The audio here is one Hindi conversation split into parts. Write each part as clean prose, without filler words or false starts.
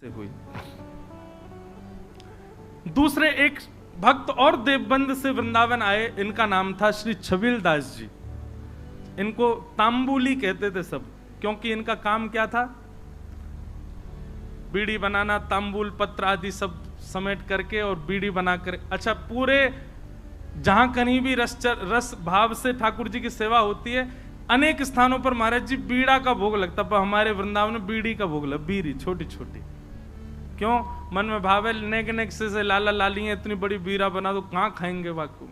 से हुई। दूसरे एक भक्त और देवबंद से वृंदावन आए, इनका नाम था श्री छबील दास जी। इनको तांबुली कहते थे सब, क्योंकि इनका काम क्या था? बीड़ी बनाना, तांबुल पत्र आदि सब समेट करके और बीड़ी बनाकर, अच्छा पूरे जहां कहीं भी रस भाव से ठाकुर जी की सेवा होती है, अनेक स्थानों पर महाराज जी बीड़ा का भोग लगता, पर हमारे वृंदावन में बीड़ी का भोग लगा, बीड़ी छोटी छोटी। क्यों? मन में भाव है नेक नेक से लाला लाली है, इतनी बड़ी बीड़ा बना दो, कहां खाएंगे वाकू,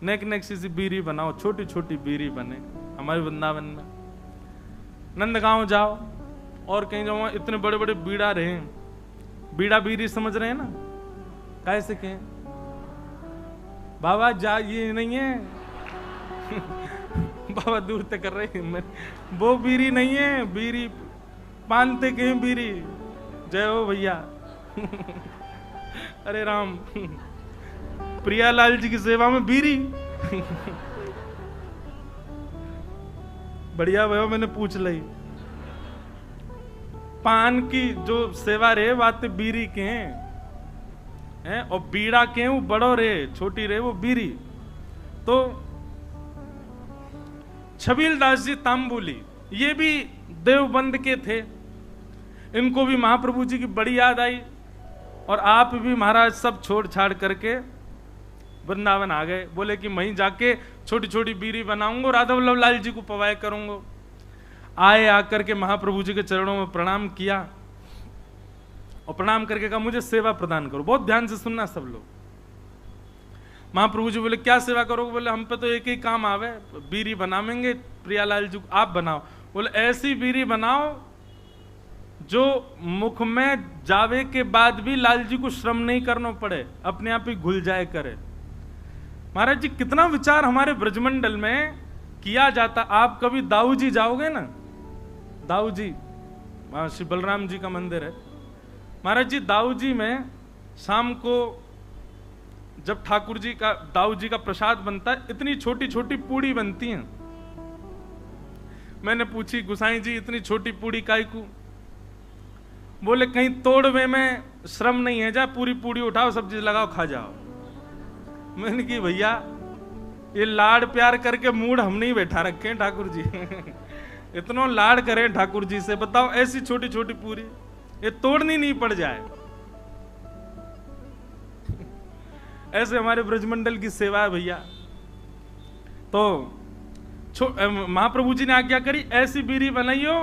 नेक नेक सी बीड़ी बनाओ, छोटी छोटी बीड़ी बने। हमारे वृंदावन में नंदगांव जाओ और कहीं जाओ, इतने बड़े बड़े बीड़ा रहे, बीड़ा बीड़ी समझ रहे हैं ना, कैसे कहें बाबा जा, ये नहीं है बाबा दूर तक कर रहे हैं, वो बीड़ी नहीं है, बीड़ी पानते के बीड़ी। जय हो भैया अरे राम प्रियालाल जी की सेवा में बीड़ी बढ़िया भैया, मैंने पूछ ली। पान की जो सेवा रहे बातें बीड़ी के हैं, और बीड़ा के वो बड़ो रे, छोटी रे वो बीड़ी। तो छबील दास जी तांबुली, ये भी देवबंद के थे, इनको भी महाप्रभु जी की बड़ी याद आई, और आप भी महाराज सब छोड़ छाड़ करके वृंदावन आ गए। बोले कि वहीं जाके छोटी छोटी बीड़ी बनाऊंगा, राधा वल्लभ लाल जी को पवाए करूंगा। आए, आकर के महाप्रभु जी के चरणों में प्रणाम किया, और प्रणाम करके कहा मुझे सेवा प्रदान करो। बहुत ध्यान से सुनना सब लोग। महाप्रभु जी बोले क्या सेवा करोगे? बोले हम पे तो एक ही काम आवे, बीड़ी बनावेंगे, प्रियालाल जी आप बनाओ। बोले ऐसी बीड़ी बनाओ जो मुख में जावे के बाद भी लाल जी को श्रम नहीं करना पड़े, अपने आप ही घुल जाए करे। महाराज जी कितना विचार हमारे ब्रजमंडल में किया जाता। आप कभी दाऊ जी जाओगे ना, दाऊ जी वहां श्री बलराम जी का मंदिर है। महाराज जी दाऊ जी में शाम को जब ठाकुर जी का, दाऊ जी का प्रसाद बनता है, इतनी छोटी छोटी पूड़ी बनती हैं। मैंने पूछी गुसाई जी इतनी छोटी पूड़ी काय को? बोले कहीं तोड़वे में श्रम नहीं है, जा पूरी पूड़ी उठाओ, सब्जी लगाओ, खा जाओ। मैंने की भैया ये लाड़ प्यार करके मूड हम नहीं बैठा रखे ठाकुर जी इतना लाड़ करें ठाकुर जी से, बताओ ऐसी छोटी छोटी पूरी ये तोड़नी नहीं पड़ जाए। ऐसे हमारे ब्रजमंडल की सेवा है भैया। तो महाप्रभु जी ने आज्ञा करी ऐसी बीड़ी बनाइयो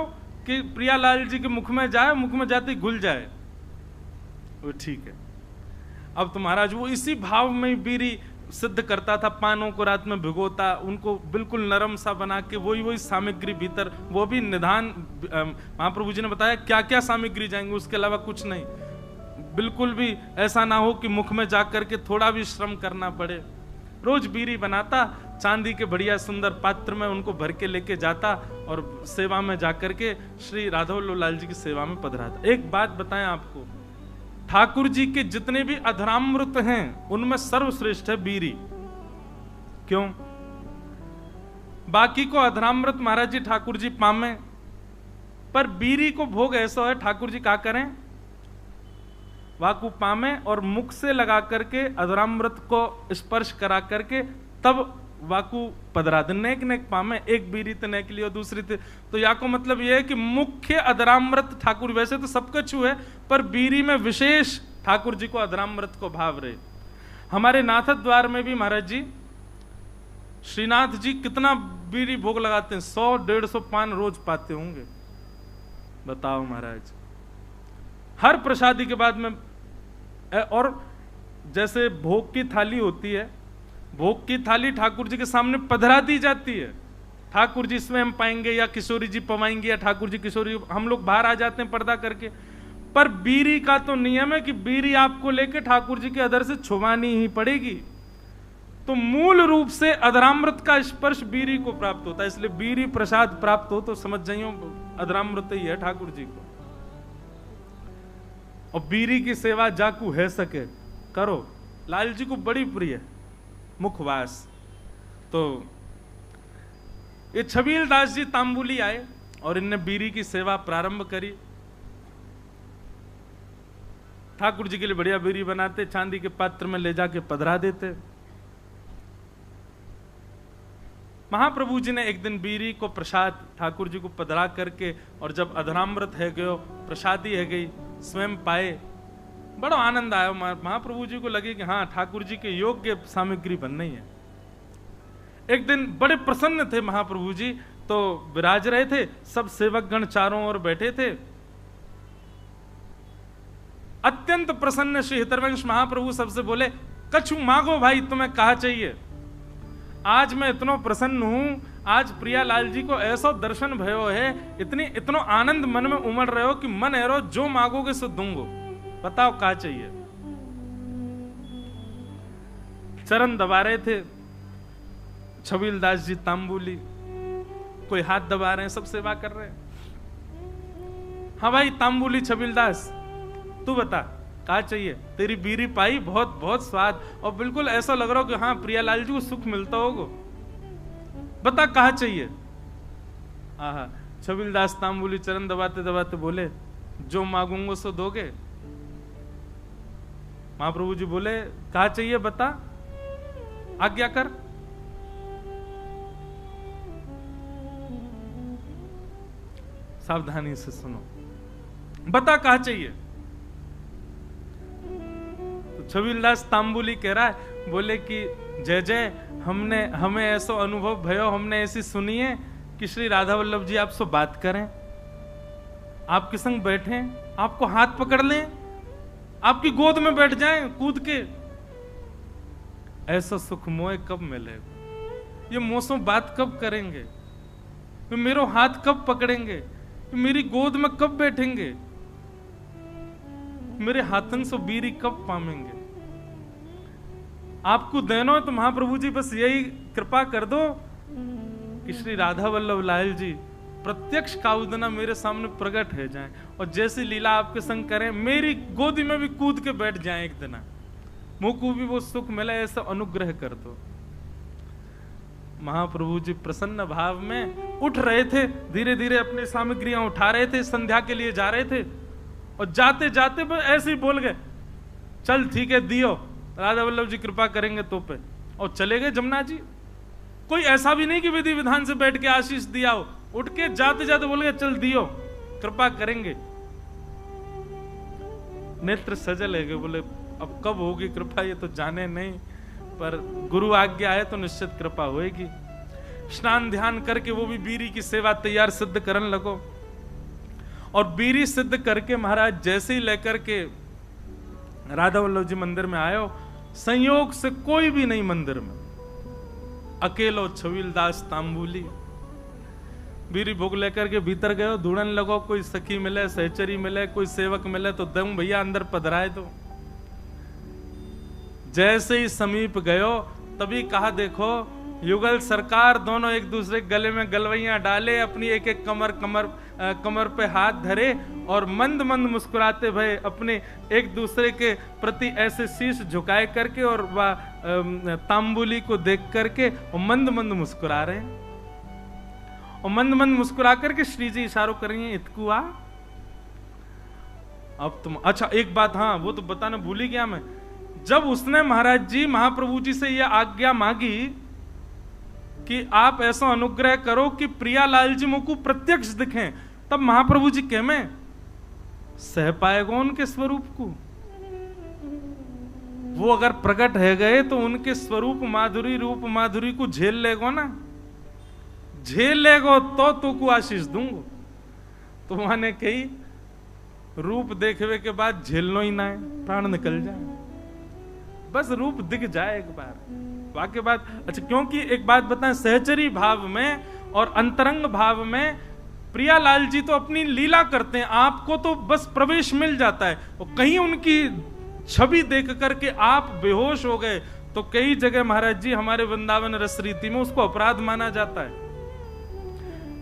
कि प्रियालाल जी के मुख में जाए, मुख में जाते ही घुल जाए। वो ठीक है। अब तो महाराज वो इसी भाव में बीड़ी सिद्ध करता था, पानों को रात में भिगोता, उनको बिल्कुल नरम सा बना के वही सामग्री भीतर, वो भी निधान। महाप्रभु जी ने बताया क्या क्या सामग्री जाएंगे, उसके अलावा कुछ नहीं। बिल्कुल भी ऐसा ना हो कि मुख में जाकर के थोड़ा भी श्रम करना पड़े। रोज बीड़ी बनाता, चांदी के बढ़िया सुंदर पात्र में उनको भर के लेके जाता, और सेवा में जाकर के श्री राधा वल्लभ लाल जी की सेवा में पधराता। एक बात बताएं आपको, ठाकुर जी के जितने भी अधरामृत हैं उनमें सर्वश्रेष्ठ है बीड़ी। क्यों? बाकी को अधरामृत महाराज जी ठाकुर जी पामे, पर बीड़ी को भोग ऐसा है ठाकुर जी क्या करें, वाकु पामे और मुख से लगा करके अधरामृत को स्पर्श करा करके तब वाकु पधरा दे। नेक नेक पामे, एक बीड़ी तो नेक लियो, दूसरी तो या को मतलब यह है कि मुख्य अधरामृत ठाकुर, वैसे तो सबका छू है, पर बीड़ी में विशेष ठाकुर जी को अधरामृत को भाव रहे। हमारे नाथ द्वार में भी महाराज जी, श्रीनाथ जी कितना बीड़ी भोग लगाते हैं, 100-150 पान रोज पाते होंगे। बताओ महाराज, हर प्रसादी के बाद में। और जैसे भोग की थाली होती है, भोग की थाली ठाकुर जी के सामने पधरा दी जाती है। ठाकुर जी इसमें हम पाएंगे, या किशोरी जी पवाएंगे, या ठाकुर जी किशोरी, हम लोग बाहर आ जाते हैं पर्दा करके। पर बीड़ी का तो नियम है कि बीड़ी आपको लेके ठाकुर जी के अधर से छुवानी ही पड़ेगी। तो मूल रूप से अधरामृत का स्पर्श बीड़ी को प्राप्त होता है, इसलिए बीड़ी प्रसाद प्राप्त हो तो समझ जाइयो अधरामृत ही है ठाकुर जी को। और बीड़ी की सेवा जाकू है सके करो, लाल जी को बड़ी प्रिय है मुखवास। तो ये छबील दास जी तांबुली आए और इनने बीड़ी की सेवा प्रारंभ करी। ठाकुर जी के लिए बढ़िया बीरी बनाते, चांदी के पात्र में ले जाके पधरा देते। महाप्रभु जी ने एक दिन बीरी को प्रसाद ठाकुर जी को पधरा करके, और जब अधरामृत है गयो, प्रसादी है गई, स्वयं पाए, बड़ा आनंद आया। महाप्रभु जी को लगे कि हाँ, ठाकुर जी के योग्य सामग्री बननी है। एक दिन बड़े प्रसन्न थे महाप्रभु जी, तो विराज रहे थे, सब सेवक गण चारों ओर बैठे थे। अत्यंत प्रसन्न श्री हितरवंश महाप्रभु सबसे बोले, कछु मांगो भाई, तुम्हें कहा चाहिए। आज मैं इतना प्रसन्न हूं, आज प्रियालाल जी को ऐसा दर्शन भयो है, इतनो आनंद मन में उमड़ रहे हो कि मन एरो जो मांगोगे सो दूंगो, बताओ क्या चाहिए। चरण दबा रहे थे छबील दास जी तांबूली, कोई हाथ दबा रहे हैं, सब सेवा कर रहे हैं। हाँ भाई तांबूली छबील दास, तू बता क्या चाहिए। तेरी बीरी पाई, बहुत बहुत स्वाद, और बिल्कुल ऐसा लग रहा हो कि हाँ प्रियालाल जी को सुख मिलता होगा, बता कहा चाहिए। आहा, छबील दास तांबूली चरण दबाते दबाते बोले, जो मांगूंगा सो दोगे। महाप्रभु जी बोले, कहा चाहिए बता, आज्ञा कर। सावधानी से सुनो, बता कहा चाहिए। तो छबीलदास तांबुली कह रहा है, बोले कि जय जय, हमें ऐसा अनुभव भयो, हमने ऐसी सुनी है कि श्री राधा वल्लभ जी आपसे बात करें, आपके संग बैठे, आपको हाथ पकड़ लें, आपकी गोद में बैठ जाएं कूद के। ऐसा सुख मोए कब मिलेगा, ये मोसों बात कब करेंगे, मेरे हाथ कब पकड़ेंगे, मेरी गोद में कब बैठेंगे, मेरे हाथन से बीरी कब पामेंगे। आपको देनो है तो महाप्रभु जी बस यही कृपा कर दो कि श्री राधा वल्लभ लाल जी प्रत्यक्ष काउदना मेरे सामने प्रकट हो जाएं, और जैसी लीला आपके संग करें, मेरी गोदी में भी कूद के बैठ जाएं एक दिन, मुझको भी वो सुख मिले, ऐसा अनुग्रह कर दो। महाप्रभु जी प्रसन्न भाव में उठ रहे थे, धीरे धीरे अपनी सामग्रियां उठा रहे थे, संध्या के लिए जा रहे थे, और जाते जाते ऐसे ही बोल गए, चल ठीक है दियो, राधा वल्लभ जी कृपा करेंगे तो पे, और चले गए जमुना जी। कोई ऐसा भी नहीं कि विधि विधान से बैठ के आशीष दिया हो, उठ के जाते जाते बोल गए, चल दियो, कृपा करेंगे। नेत्र सजल है, बोले अब कब होगी कृपा ये तो जाने नहीं, पर गुरु आज्ञा है तो निश्चित कृपा होएगी। स्नान ध्यान करके वो भी बीरी की सेवा तैयार सिद्ध करने लगो, और बीरी सिद्ध करके महाराज जैसे ही लेकर के राधा वल्लभ जी मंदिर में आयो, संयोग से कोई भी नहीं मंदिर में, अकेलो छबील दास तांबूली बीरी भोग लेकर के भीतर गयो, ढूंढने लगो, कोई सखी मिले, सहचरी मिले, कोई सेवक मिले तो दम भैया अंदर पधराए दो। जैसे ही समीप गयो तभी कहा, देखो युगल सरकार दोनों एक दूसरे गले में गलवैयां डाले, अपनी एक एक कमर पे हाथ धरे, और मंद मंद मुस्कुराते भय अपने एक दूसरे के प्रति ऐसे शीश झुकाए करके, और वह तांबुली को देख करके और मंद मंद मुस्कुरा रहे हैं, और मंद मंद मुस्कुरा करके श्री जी इशारों कर रही हैं, इतकुआ अब तुम। अच्छा एक बात, हाँ वो तो बताना भूल ही गया मैं, जब उसने महाराज जी महाप्रभु जी से यह आज्ञा मांगी कि आप ऐसा अनुग्रह करो कि प्रियालाल जी मुझको प्रत्यक्ष दिखें, तब महाप्रभु जी कह में सह पाएगा उनके स्वरूप को। वो अगर प्रकट है गए तो उनके स्वरूप माधुरी, रूप माधुरी को झेल लेगो ना, झेल लेगो तो को आशीष दूंगो। तो माने कही रूप देखने के बाद झेलनो ही ना है, प्राण निकल जाए, बस रूप दिख जाए एक बार, वाक्य बात। अच्छा क्योंकि एक बात बताएं, सहचरी भाव में और अंतरंग भाव में प्रियालाल जी तो अपनी लीला करते हैं, आपको तो बस प्रवेश मिल जाता है, और कहीं उनकी छवि देख करके आप बेहोश हो गए तो कई जगह महाराज जी हमारे वृंदावन रस रीति में उसको अपराध माना जाता है।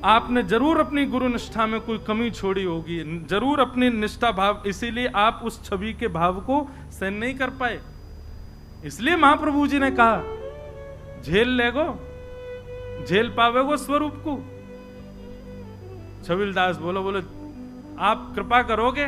आपने जरूर अपनी गुरु निष्ठा में कोई कमी छोड़ी होगी, जरूर अपनी निष्ठा भाव, इसीलिए आप उस छवि के भाव को सहन नहीं कर पाए। इसलिए महाप्रभु जी ने कहा झेल लेगो, झेल पावेगो स्वरूप को। छबील दास बोलो आप कृपा करोगे,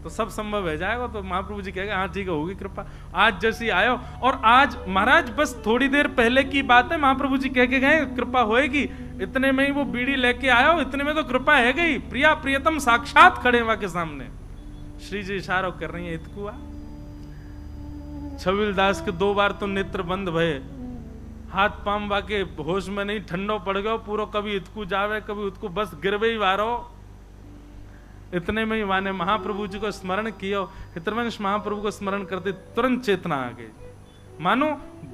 तो सब संभव हो जाएगा। तो महाप्रभु जी कहेगा हाँ ठीक है, होगी कृपा। आज जैसी आयो, और आज महाराज बस थोड़ी देर पहले की बात है, महाप्रभु जी कह के गए कृपा होएगी, इतने में ही वो बीड़ी लेके आयो, इतने में तो कृपा है गई। प्रिया प्रियतम साक्षात खड़े वहां के सामने, श्री जी इशारा कर रही है इतकुआ। छबीलदास के 2 बार तो नेत्र बंद भये, हाथ पाम वाके होश में नहीं, ठंडो पड़ गयो पूरा, कभी इतकू जावे कभी उतकू, बस गिरवे ही वारो। इतने में ही माने महाप्रभु जी को स्मरण किया, हितवंश महाप्रभु को स्मरण करते तुरंत चेतना आ गई। मानो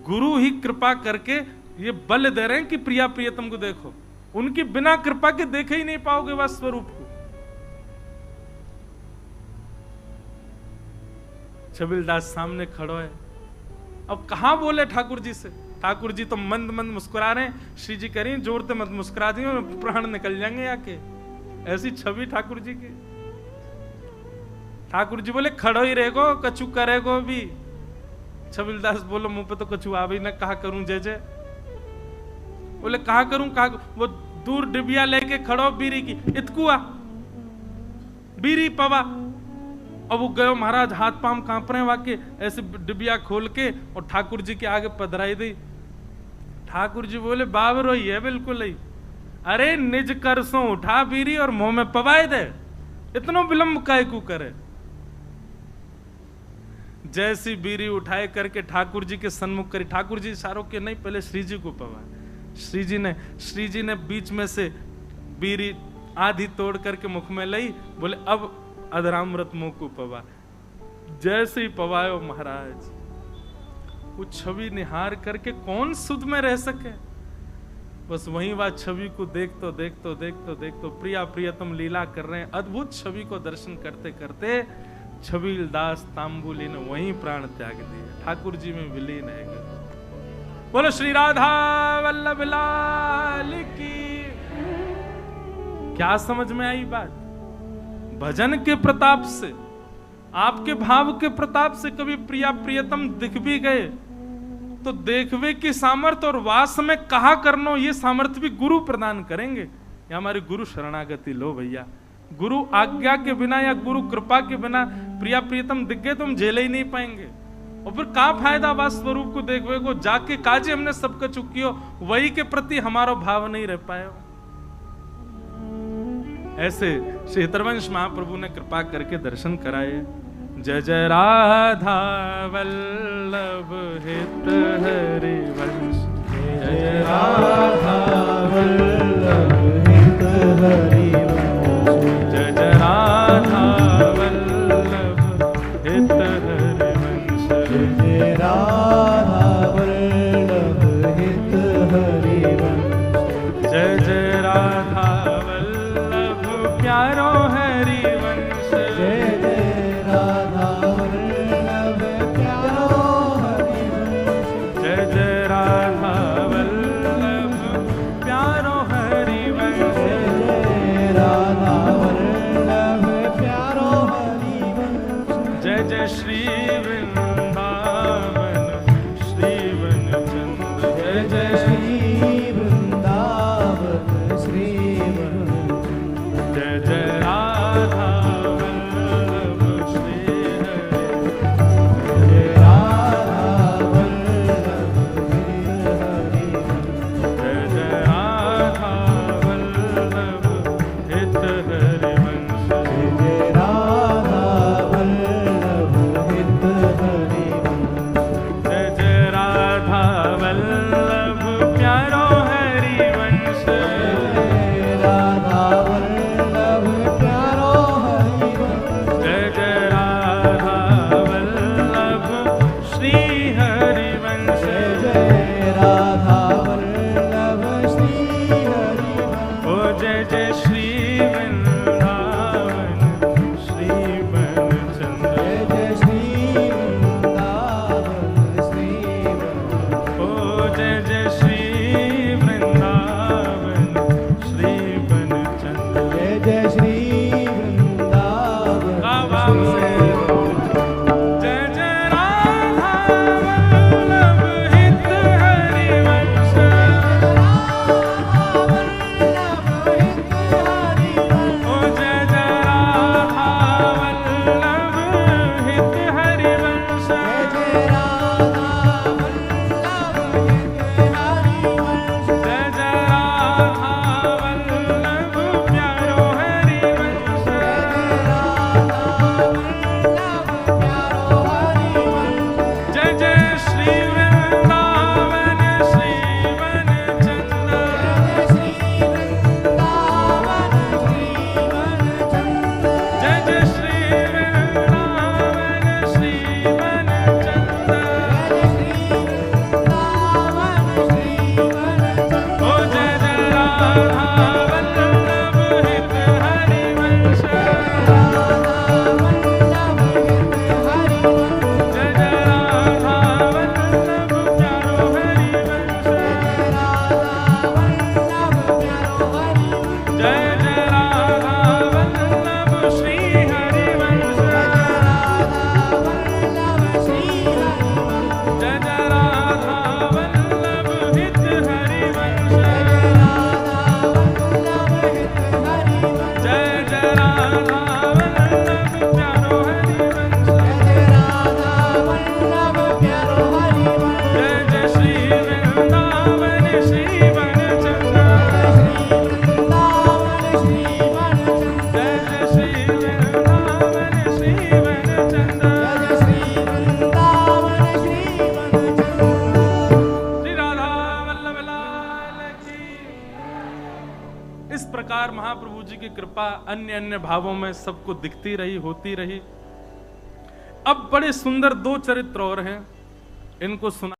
गुरु ही कृपा करके ये बल दे रहे हैं कि प्रिया प्रियतम को देखो, उनकी बिना कृपा के देखे ही नहीं पाओगे वह स्वरूप को। छबीलदास सामने खड़ो है, अब कहां बोले ठाकुर जी से। ठाकुर जी तो मंद मंद मुस्कुरा रहे हैं। श्री जी कह रही हैं जोर से मत मुस्कुरा दी, प्राण निकल जाएंगे आके। ऐसी छवि ठाकुर जी की। ठाकुर जी बोले खड़ो ही रहेगो, कछु करेगो भी। छबीलदास बोलो मुंह पे तो कछु आ भी ना, कहा करूं जय जय। बोले कहा करूं कहा। वो दूर डिबिया लेके खड़ो बीरी की, इतकुआ बीरी पवा। अब वो गयो महाराज, हाथ पाम कांप रहे वाके, ऐसे डिबिया खोल के और ठाकुर जी के आगे पधराई दी। ठाकुर जी बोले बाबरो ही है बिल्कुल ही। अरे निज करसों उठा बीरी और मुंह में पवाए दे, इतनो विलंब काय को करे। जैसी बीरी उठाए करके ठाकुर जी के सन्मुख करी। ठाकुर जी इशारों के नहीं, पहले श्री जी को पवा। श्री जी ने बीच में से बीरी आधी तोड़ करके मुख में ली। बोले अब अधरामृत मुंह को पवा। जैसे ही पवायो महाराज, वो छवि निहार करके कौन सुध में रह सके। बस वहीं वह छवि को देखतो देखतो देखतो देखतो प्रिया प्रियतम लीला कर रहे हैं। अद्भुत छवि को दर्शन करते करते छबीलदास तांबुली ने वहीं प्राण त्याग दिए, ठाकुर जी में विलीन है गए। बोलो श्री राधा वल्लभ लाल की। क्या समझ में आई बात? भजन के प्रताप से, आपके भाव के प्रताप से कभी प्रिया प्रियतम दिख भी गए तो देखवे की सामर्थ्य और वास में कहा करनो, ये सामर्थ्य भी गुरु प्रदान करेंगे। या हमारे गुरु शरणागति लो भैया। गुरु आज्ञा के बिना या गुरु कृपा के बिना प्रिया प्रियतम दिख गए तो हम झेले ही नहीं पाएंगे। और फिर क्या फायदा वास स्वरूप को देखवे को, जाके काजे हमने सबका चुकियो, वही के प्रति हमारा भाव नहीं रह पाया। ऐसे श्री हितवंश महाप्रभु ने कृपा करके दर्शन कराए। जय जय राधा वल्लभ हित हरि वंश, जय जय राधा वल्लभ हित हरि वंश, जय जय राधा वल्लभ हित हरि वंश, जय जय राधा वल्लभ हित हरि वंश, जय जय राधा प्यारो हरि वंश, जय जय राधा वल्लभ प्यारो हरि वंश, जय जय राधा वल्लभ प्यारो हरि वंश, जय जय राधा वल्लभ प्यारो हरि वंश, जय जय श्री वृंदावन श्री वनचंद्र, जय जय श्री वृंदावन श्री जय जय राधा वल्लभ श्री हरि, जय राधा वल्लभ श्री हरि, जय जय राधा वल्लभ हित हरि वंश, जय जय राधा वल्लभ हित हरि इस प्रकार महाप्रभु जी की कृपा अन्य अन्य भावों में सबको दिखती रही, होती रही। अब बड़े सुंदर 2 चरित्र और हैं, इनको सुना।